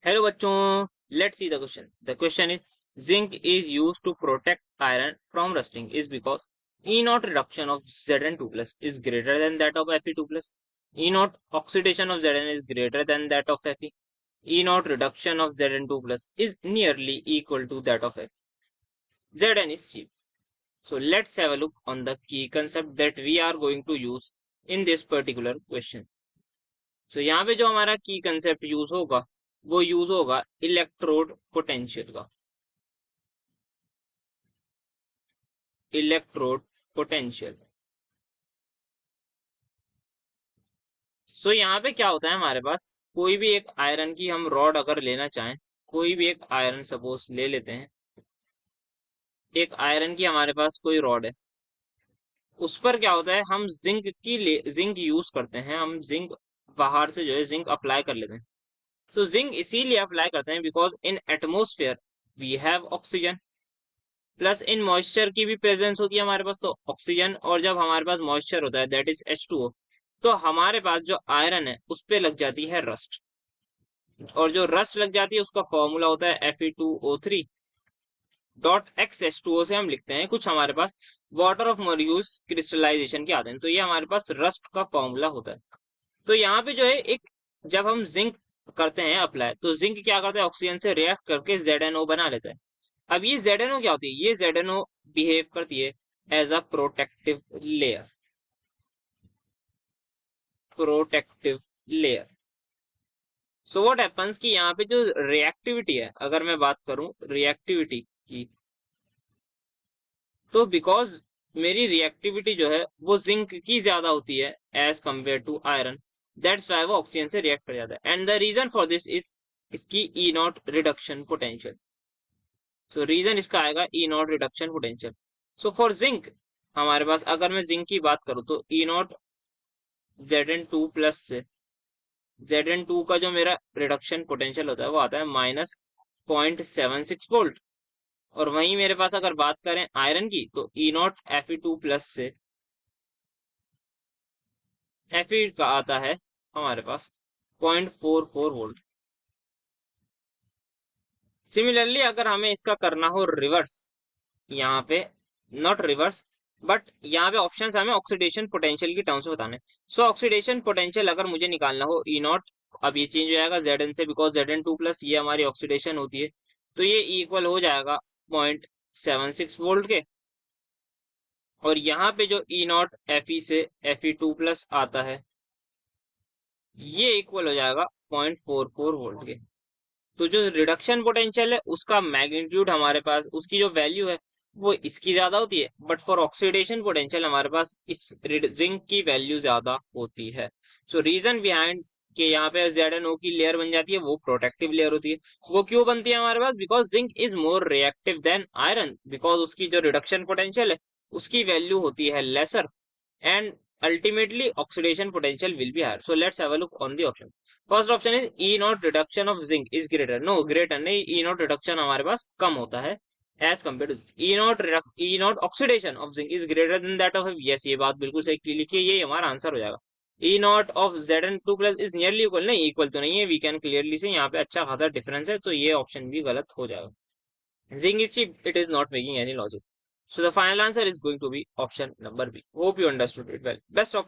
Hello बच्चों, let's see the question. The question is zinc is used to protect iron from rusting is because E naught reduction of Zn2 plus is greater than that of Fe2 plus. E naught oxidation of Zn is greater than that of Fe. E naught reduction of Zn2 plus is nearly equal to that of Fe. Zn is cheap. So let's have a look on the key concept that we are going to use in this particular question. So यहाँ पे जो हमारा की concept use होगा वो use होगा electrode potential का. Electrode potential. So यहाँ पे क्या होता है, हमारे पास कोई भी एक आयरन की हम रॉड अगर लेना चाहें, कोई भी एक आयरन सपोज ले लेते हैं. एक आयरन की हमारे पास कोई रॉड है, उस पर क्या होता है, हम जिंक यूज करते हैं. हम जिंक बाहर से जो है जिंक अप्लाई कर लेते हैं. तो जिंक इसीलिए अप्लाई करते हैं because in atmosphere we have oxygen plus in moisture की भी प्रेजेंस होती है हमारे पास. तो ऑक्सीजन और जब हमारे पास मॉइस्चर होता है दैट इज H2O, तो हमारे पास जो आयरन है उस पे लग जाती है रस्ट. और जो रस्ट लग जाती है उसका फॉर्मूला होता है Fe2O3 डॉट XH2O से हम लिखते हैं. कुछ हमारे पास वाटर ऑफ मॉलिक्यूल्स क्रिस्टलाइजेशन के आते हैं, तो ये हमारे पास रस्ट का फॉर्मूला होता है. तो यहाँ पे जो है एक, जब हम जिंक करते हैं अप्लाई, तो जिंक क्या करता है, ऑक्सीजन से रिएक्ट करके ZnO बना लेता है. अब ये ZnO क्या होती है, ये ZnO बिहेव करती है as a protective layer. Protective layer. So what happens कि यहाँ पे जो रिएक्टिविटी है, अगर मैं बात करूं रिएक्टिविटी की, तो बिकॉज मेरी रिएक्टिविटी जो है वो जिंक की ज्यादा होती है as compare to iron, that's why वो ऑक्सीजन से रिएक्ट कर जाता है. And the reason for this is इसकी E not reduction potential. So reason इसका आएगा E not reduction potential. So for zinc हमारे पास, अगर मैं जिंक की बात करूं तो E नॉट Zn2 प्लस से Zn2 का जो मेरा रिडक्शन पोटेंशियल होता है वो आता है -0.76 वोल्ट. और वहीं मेरे पास अगर बात करें आयरन की, तो E नॉट Fe2 प्लस से Fe का आता है हमारे पास 0.44 वोल्ट. सिमिलरली अगर हमें इसका करना हो रिवर्स, यहाँ पे नॉट रिवर्स बट यहाँ पे ऑप्शन हमें ऑक्सीडेशन पोटेंशियल की टर्म्स में बताने. सो ऑक्सीडेशन पोटेंशियल अगर मुझे निकालना हो E नॉट, अब ये चेंज हो जाएगा Zn से बिकॉज Zn2 प्लस ये हमारी ऑक्सीडेशन होती है, तो ये इक्वल हो जाएगा 0.76 वोल्ट के. और यहाँ पे जो E नॉट Fe से Fe2 प्लस आता है ये इक्वल हो जाएगा 0.44 वोल्ट के. तो जो रिडक्शन पोटेंशियल है उसका मैग्नीट्यूड हमारे पास, उसकी जो वैल्यू है वो इसकी ज्यादा होती है, बट फॉर ऑक्सीडेशन पोटेंशियल हमारे पास इस जिंक की वैल्यू ज्यादा होती है. सो रीजन बिहाइंड कि यहाँ पे ZnO की लेयर बन जाती है वो प्रोटेक्टिव लेयर होती है. वो क्यों बनती है हमारे पास, because zinc is more reactive than iron, because उसकी जो रिडक्शन पोटेंशियल है उसकी वैल्यू होती है lesser and ultimately oxidation potential will be higher. So let's have a look on the option. First option is E not reduction of zinc is greater. No, greater नहीं, E not reduction हमारे पास कम होता है as compare to E not oxidation of zinc is greater then that of. Yes, ये बात बिल्कुल सही लिखिए, ये हमारा आंसर हो जाएगा. E not of Zn2 plus is nearly equal, नहीं इक्वल तो नहीं है, वी कैन क्लियरली से यहाँ पे अच्छा खासा डिफरेंस है, तो ये ऑप्शन भी गलत हो जाएगा. Zinc is cheap, it is not making any logic. So the final answer is going to be option number B. Hope you understood it well. Best of